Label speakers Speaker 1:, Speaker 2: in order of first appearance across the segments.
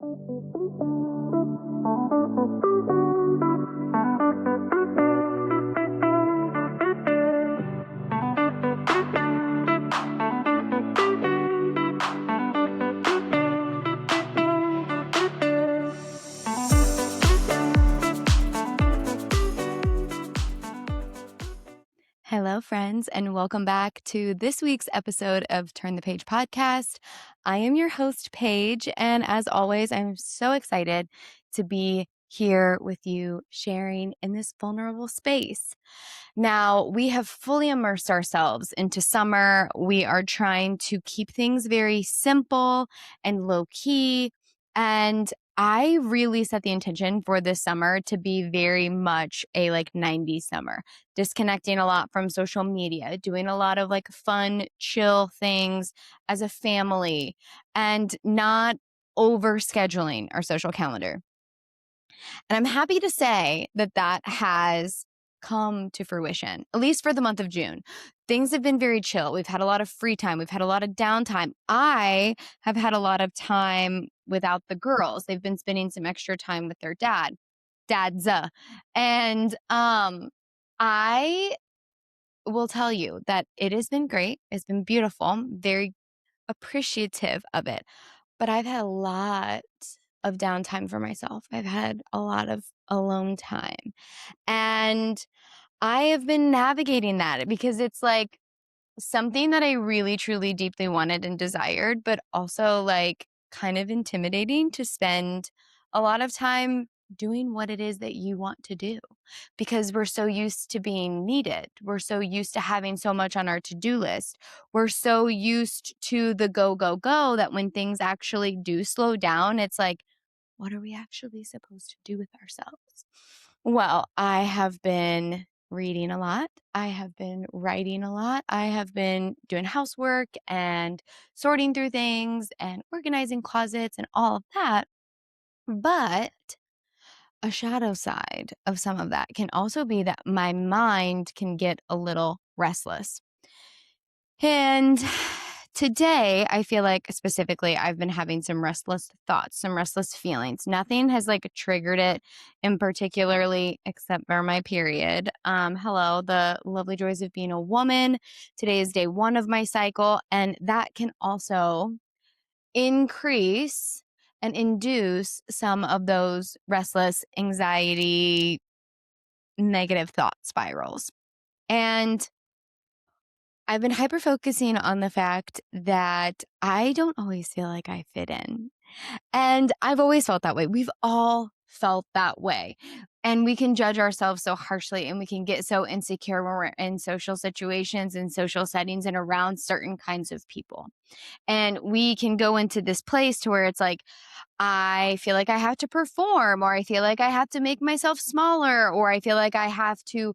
Speaker 1: Hello, friends, and welcome back to this week's episode of Turn the Page podcast. I am your host, Paige, and as always, I'm so excited to be here with you sharing in this vulnerable space. Now, we have fully immersed ourselves into summer. We are trying to keep things very simple and low key. And I really set the intention for this summer to be very much a 90s summer, disconnecting a lot from social media, doing a lot of fun, chill things as a family, and not over scheduling our social calendar. And I'm happy to say that that has come to fruition, at least for the month of June. Things have been very chill. We've had a lot of free time. We've had a lot of downtime. I have had a lot of time without the girls. They've been spending some extra time with their dads. And I will tell you that it has been great. It's been beautiful. I'm very appreciative of it. But I've had a lot of downtime for myself. I've had a lot of alone time. And I have been navigating that because it's something that I really, truly, deeply wanted and desired, but also kind of intimidating to spend a lot of time doing what it is that you want to do because we're so used to being needed. We're so used to having so much on our to-do list. We're so used to the go, go, go that when things actually do slow down, it's what are we actually supposed to do with ourselves? Well, I have been reading a lot. I have been writing a lot. I have been doing housework and sorting through things and organizing closets and all of that. But a shadow side of some of that can also be that my mind can get a little restless. And today, I feel like specifically I've been having some restless thoughts, some restless feelings. Nothing has triggered it in particularly except for my period. Hello, the lovely joys of being a woman. Today is day 1 of my cycle, and that can also increase and induce some of those restless anxiety, negative thought spirals. And I've been hyper focusing on the fact that I don't always feel like I fit in. And I've always felt that way. We've all felt that way. And we can judge ourselves so harshly and we can get so insecure when we're in social situations and social settings and around certain kinds of people. And we can go into this place to where it's I feel like I have to perform, or I feel like I have to make myself smaller, or I feel like I have to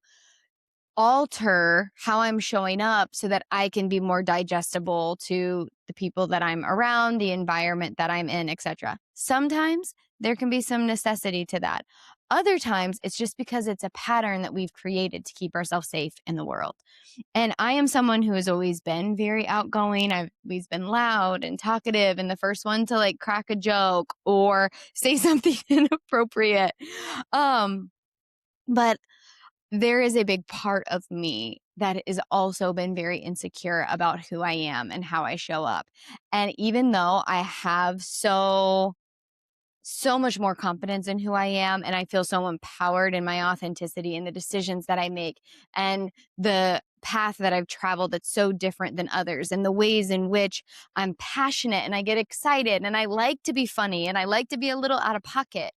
Speaker 1: alter how I'm showing up so that I can be more digestible to the people that I'm around, the environment that I'm in, etc. Sometimes there can be some necessity to that. Other times it's just because it's a pattern that we've created to keep ourselves safe in the world. And I am someone who has always been very outgoing. I've always been loud and talkative and the first one to crack a joke or say something inappropriate. But there is a big part of me that has also been very insecure about who I am and how I show up. And even though I have so much more confidence in who I am, and I feel so empowered in my authenticity and the decisions that I make and the path that I've traveled that's so different than others, and the ways in which I'm passionate and I get excited and I like to be funny and I like to be a little out of pocket,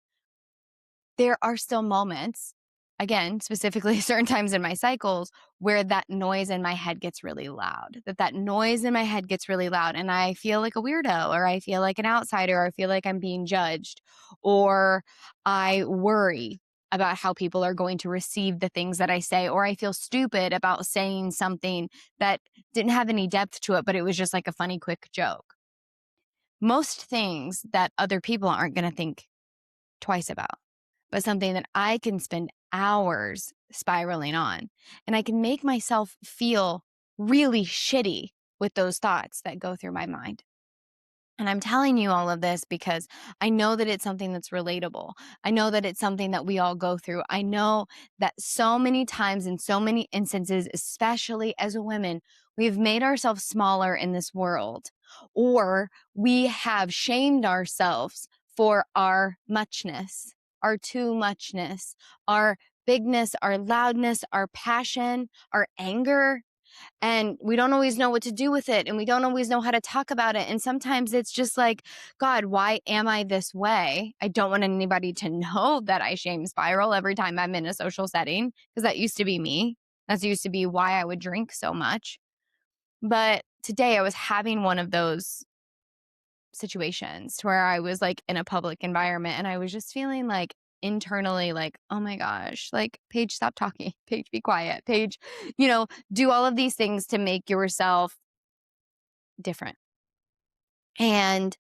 Speaker 1: there are still moments, again, specifically certain times in my cycles, where that noise in my head gets really loud, that noise in my head gets really loud and I feel like a weirdo, or I feel like an outsider, or I feel like I'm being judged, or I worry about how people are going to receive the things that I say, or I feel stupid about saying something that didn't have any depth to it, but it was just a funny, quick joke. Most things that other people aren't going to think twice about, but something that I can spend hours spiraling on. And I can make myself feel really shitty with those thoughts that go through my mind. And I'm telling you all of this because I know that it's something that's relatable. I know that it's something that we all go through. I know that so many times in so many instances, especially as women, we've made ourselves smaller in this world, or we have shamed ourselves for our muchness, our too muchness, our bigness, our loudness, our passion, our anger, and we don't always know what to do with it, and we don't always know how to talk about it. And sometimes it's just like, God, why am I this way? I don't want anybody to know that I shame spiral every time I'm in a social setting, because that used to be me. That used to be why I would drink so much. But today I was having one of those situations to where I was like in a public environment, and I was just feeling like internally like, oh my gosh, like, Paige, stop talking. Paige, be quiet. Paige, do all of these things to make yourself different. And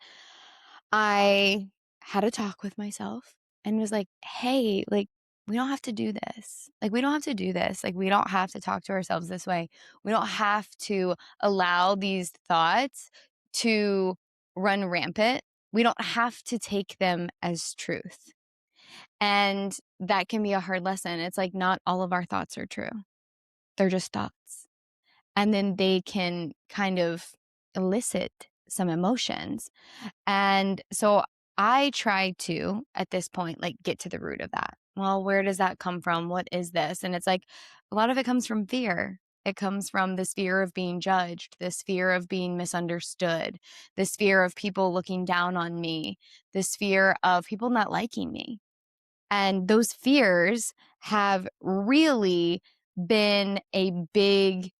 Speaker 1: I had a talk with myself and was like, hey, like, we don't have to do this. Like, we don't have to do this. Like, we don't have to talk to ourselves this way. We don't have to allow these thoughts to run rampant. We don't have to take them as truth. And that can be a hard lesson. It's like, not all of our thoughts are true, they're just thoughts. And then they can kind of elicit some emotions. And so I try to, at this point, like, get to the root of that. Well, where does that come from? What is this? And it's like a lot of it comes from fear. It comes from this fear of being judged, this fear of being misunderstood, this fear of people looking down on me, this fear of people not liking me. And those fears have really been a big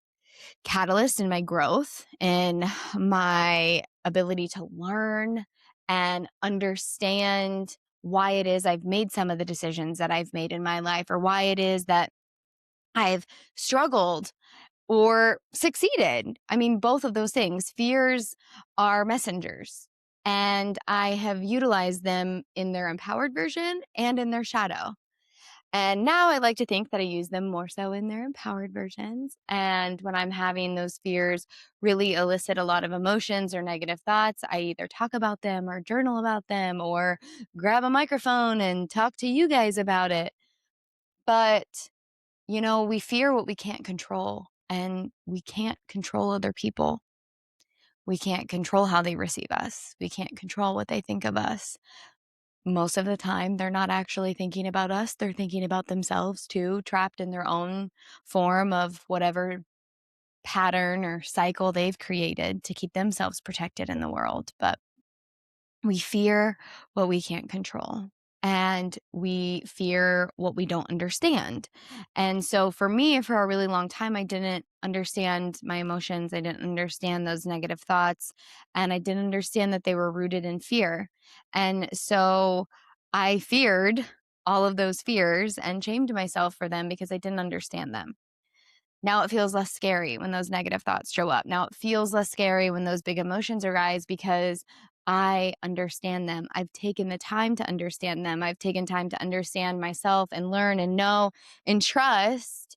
Speaker 1: catalyst in my growth, in my ability to learn and understand why it is I've made some of the decisions that I've made in my life, or why it is that I've struggled or succeeded. I mean, both of those things. Fears are messengers, and I have utilized them in their empowered version and in their shadow. And now I like to think that I use them more so in their empowered versions. And when I'm having those fears really elicit a lot of emotions or negative thoughts, I either talk about them or journal about them or grab a microphone and talk to you guys about it. But, we fear what we can't control, and we can't control other people. We can't control how they receive us. We can't control what they think of us. Most of the time, they're not actually thinking about us. They're thinking about themselves too, trapped in their own form of whatever pattern or cycle they've created to keep themselves protected in the world. But we fear what we can't control, and we fear what we don't understand. And so for me, for a really long time, I didn't understand my emotions. I didn't understand those negative thoughts, and I didn't understand that they were rooted in fear. And so I feared all of those fears and shamed myself for them because I didn't understand them. Now it feels less scary when those negative thoughts show up. Now it feels less scary when those big emotions arise because I understand them. I've taken the time to understand them. I've taken time to understand myself and learn and know and trust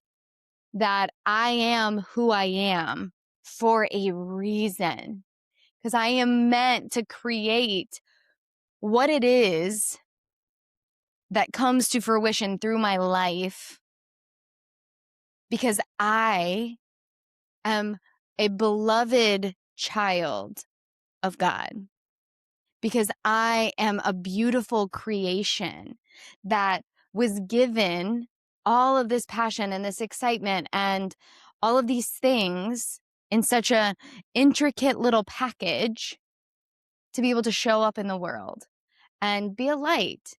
Speaker 1: that I am who I am for a reason, because I am meant to create what it is that comes to fruition through my life, because I am a beloved child of God, because I am a beautiful creation that was given all of this passion and this excitement and all of these things in such a intricate little package to be able to show up in the world and be a light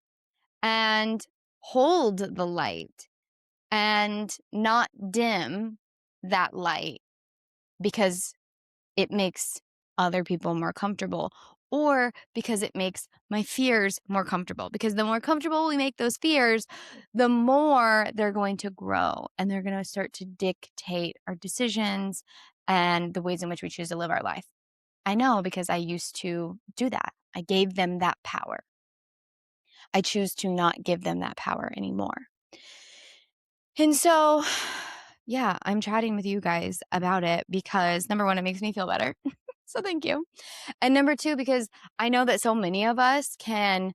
Speaker 1: and hold the light and not dim that light because it makes other people more comfortable, or because it makes my fears more comfortable. Because the more comfortable we make those fears, the more they're going to grow, and they're going to start to dictate our decisions and the ways in which we choose to live our life. I know, because I used to do that. I gave them that power. I choose to not give them that power anymore. And so, yeah, I'm chatting with you guys about it because, number one, it makes me feel better. So thank you. And number two, because I know that so many of us can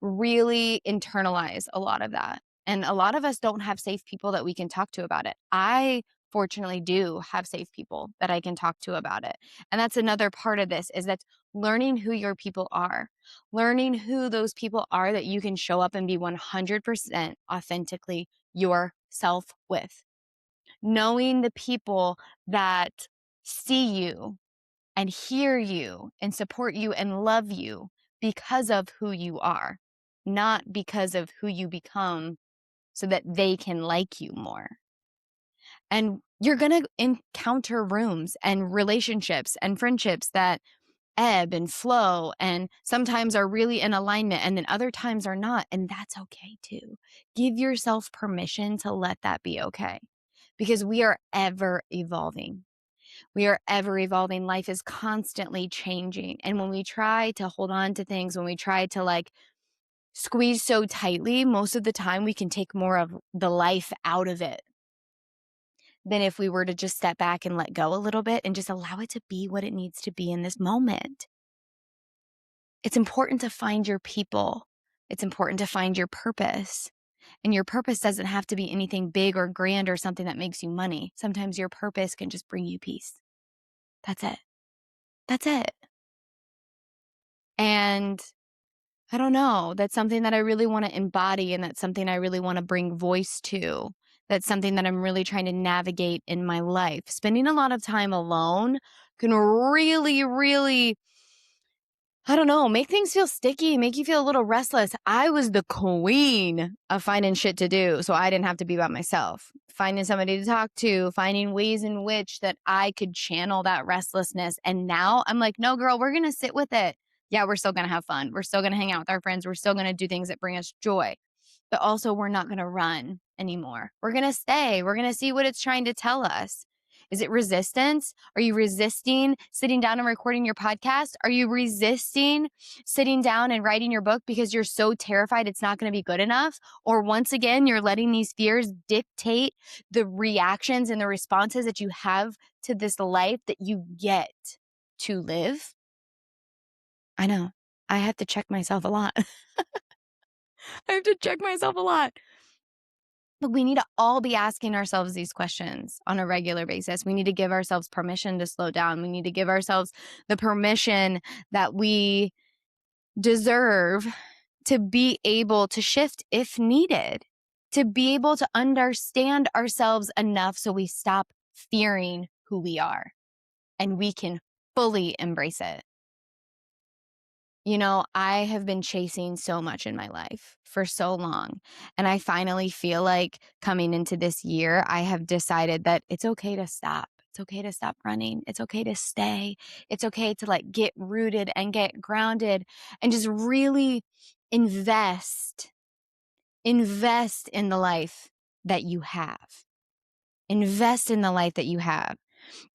Speaker 1: really internalize a lot of that. And a lot of us don't have safe people that we can talk to about it. I fortunately do have safe people that I can talk to about it. And that's another part of this is that learning who your people are, learning who those people are that you can show up and be 100% authentically yourself with, knowing the people that see you and hear you and support you and love you because of who you are, not because of who you become so that they can like you more. And you're going to encounter rooms and relationships and friendships that ebb and flow and sometimes are really in alignment and then other times are not. And that's okay too. Give yourself permission to let that be okay because we are ever evolving. We are ever evolving. Life is constantly changing. And when we try to hold on to things, when we try to like squeeze so tightly, most of the time we can take more of the life out of it than if we were to just step back and let go a little bit and just allow it to be what it needs to be in this moment. It's important to find your people. It's important to find your purpose. And your purpose doesn't have to be anything big or grand or something that makes you money. Sometimes your purpose can just bring you peace. That's it. That's it. And I don't know, that's something that I really want to embody and that's something I really want to bring voice to. That's something that I'm really trying to navigate in my life. Spending a lot of time alone can really, really, I don't know, make things feel sticky, make you feel a little restless. I was the queen of finding shit to do, so I didn't have to be by myself. Finding somebody to talk to, finding ways in which that I could channel that restlessness. And now I'm like, no, girl, we're going to sit with it. Yeah, we're still going to have fun. We're still going to hang out with our friends. We're still going to do things that bring us joy. But also, we're not going to run anymore. We're going to stay. We're going to see what it's trying to tell us. Is it resistance? Are you resisting sitting down and recording your podcast? Are you resisting sitting down and writing your book because you're so terrified it's not going to be good enough? Or once again, you're letting these fears dictate the reactions and the responses that you have to this life that you get to live? I know. I have to check myself a lot. I have to check myself a lot. But we need to all be asking ourselves these questions on a regular basis. We need to give ourselves permission to slow down. We need to give ourselves the permission that we deserve to be able to shift if needed, to be able to understand ourselves enough so we stop fearing who we are and we can fully embrace it. You know, I have been chasing so much in my life for so long. And I finally feel like coming into this year, I have decided that it's okay to stop. It's okay to stop running. It's okay to stay. It's okay to like get rooted and get grounded and just really invest in the life that you have. Invest in the life that you have.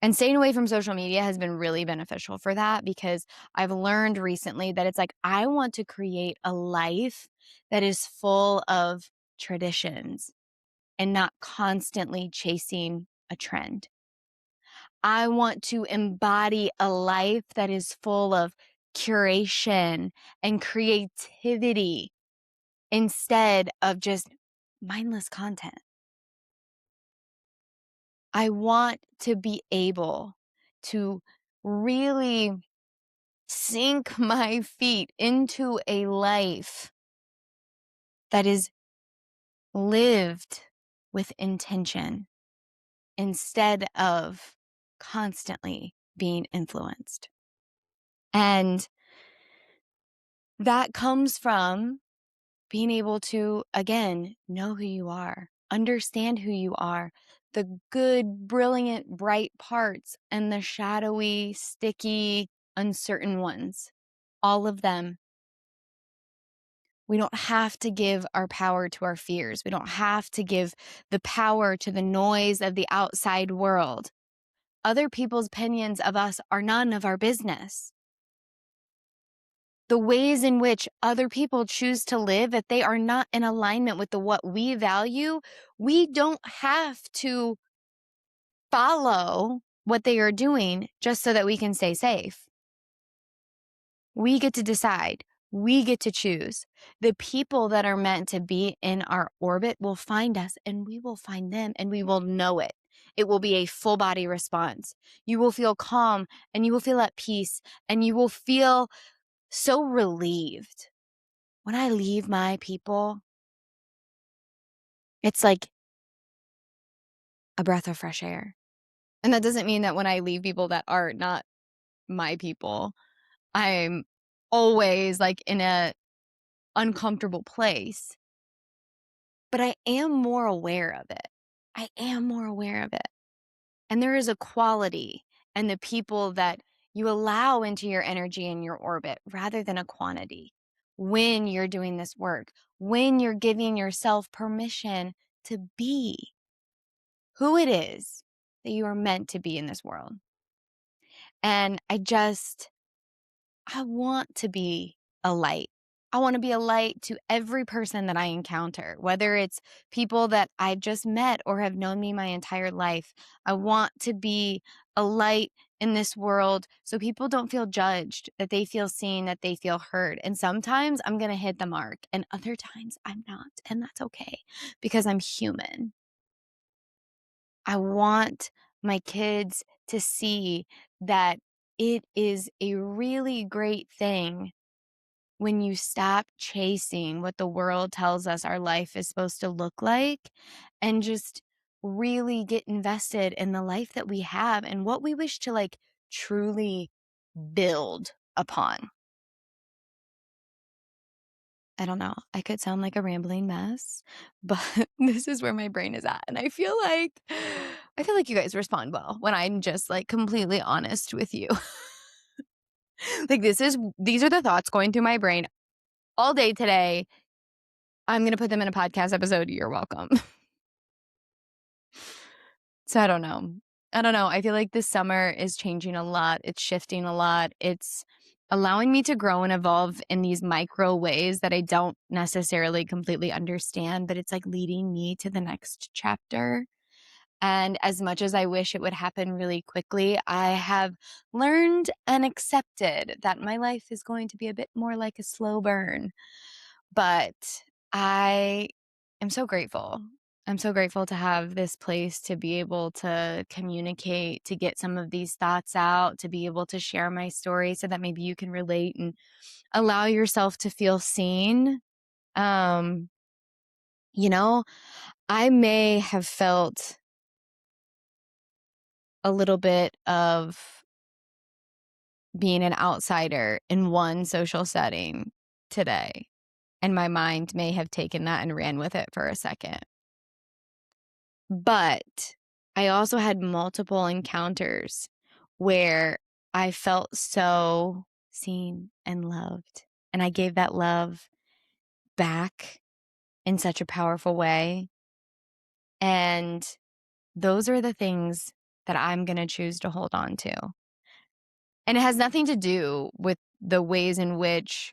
Speaker 1: And staying away from social media has been really beneficial for that because I've learned recently that it's like, I want to create a life that is full of traditions and not constantly chasing a trend. I want to embody a life that is full of curation and creativity instead of just mindless content. I want to be able to really sink my feet into a life that is lived with intention instead of constantly being influenced. And that comes from being able to, again, know who you are, understand who you are, the good, brilliant, bright parts, and the shadowy, sticky, uncertain ones. All of them. We don't have to give our power to our fears. We don't have to give the power to the noise of the outside world. Other people's opinions of us are none of our business. The ways in which other people choose to live, if they are not in alignment with what we value, we don't have to follow what they are doing just so that we can stay safe. We get to decide. We get to choose. The people that are meant to be in our orbit will find us, and we will find them, and we will know it. It will be a full body response. You will feel calm, and you will feel at peace, and you will feel so relieved. When I leave my people, it's like a breath of fresh air. And that doesn't mean that when I leave people that are not my people, I'm always like in a uncomfortable place. But I am more aware of it. I am more aware of it. And there is a quality in the people that you allow into your energy and your orbit rather than a quantity. When you're doing this work, when you're giving yourself permission to be who it is that you are meant to be in this world. And I want to be a light. I want to be a light to every person that I encounter, whether it's people that I've just met or have known me my entire life. I want to be a light in this world so people don't feel judged, that they feel seen, that they feel heard. And sometimes I'm going to hit the mark, and other times I'm not. And that's okay because I'm human. I want my kids to see that it is a really great thing when you stop chasing what the world tells us our life is supposed to look like and just really get invested in the life that we have and what we wish to like truly build upon. I don't know. I could sound like a rambling mess, but this is where my brain is at. And I feel like you guys respond well when I'm just like completely honest with you. Like these are the thoughts going through my brain all day today. I'm going to put them in a podcast episode. You're welcome. So I don't know. I feel like this summer is changing a lot. It's shifting a lot. It's allowing me to grow and evolve in these micro ways that I don't necessarily completely understand, but it's like leading me to the next chapter. And as much as I wish it would happen really quickly, I have learned and accepted that my life is going to be a bit more like a slow burn. But I am so grateful. I'm so grateful to have this place to be able to communicate, to get some of these thoughts out, to be able to share my story so that maybe you can relate and allow yourself to feel seen. Um, I may have felt a little bit of being an outsider in one social setting today, and my mind may have taken that and ran with it for a second. But I also had multiple encounters where I felt so seen and loved. And I gave that love back in such a powerful way. And those are the things that I'm going to choose to hold on to. And it has nothing to do with the ways in which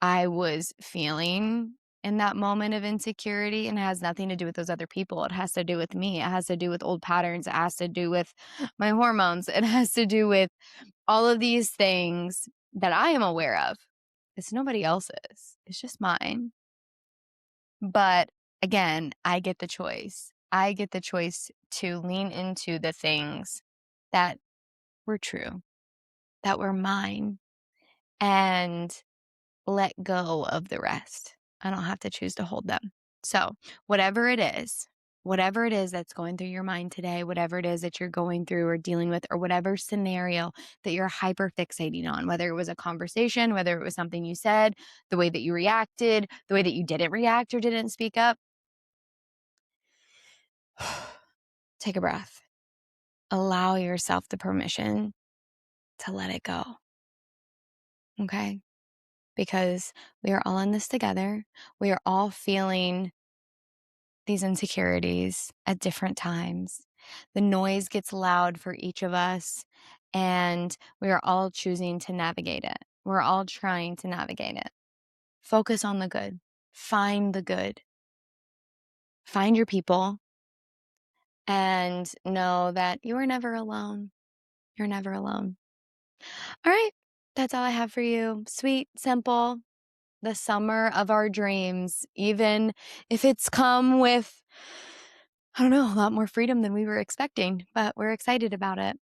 Speaker 1: I was feeling in that moment of insecurity, and it has nothing to do with those other people. It has to do with me. It has to do with old patterns. It has to do with my hormones. It has to do with all of these things that I am aware of. It's nobody else's. It's just mine. But again, I get the choice. I get the choice to lean into the things that were true, that were mine, and let go of the rest. I don't have to choose to hold them. So whatever it is that's going through your mind today, whatever it is that you're going through or dealing with, or whatever scenario that you're hyper fixating on, whether it was a conversation, whether it was something you said, the way that you reacted, the way that you didn't react or didn't speak up, take a breath. Allow yourself the permission to let it go. Okay? Because we are all in this together. We are all feeling these insecurities at different times. The noise gets loud for each of us, and we are all choosing to navigate it. We're all trying to navigate it. Focus on the good. Find the good. Find your people. and know that you are never alone. You're never alone. All right. That's all I have for you. Sweet, simple, the summer of our dreams, even if it's come with, I don't know, a lot more freedom than we were expecting, but we're excited about it.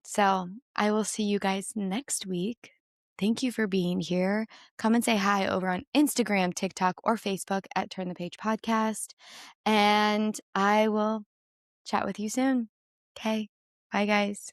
Speaker 1: So I will see you guys next week. Thank you for being here. Come and say hi over on Instagram, TikTok, or Facebook at Turn the Page Podcast. And I will chat with you soon. Okay. Bye, guys.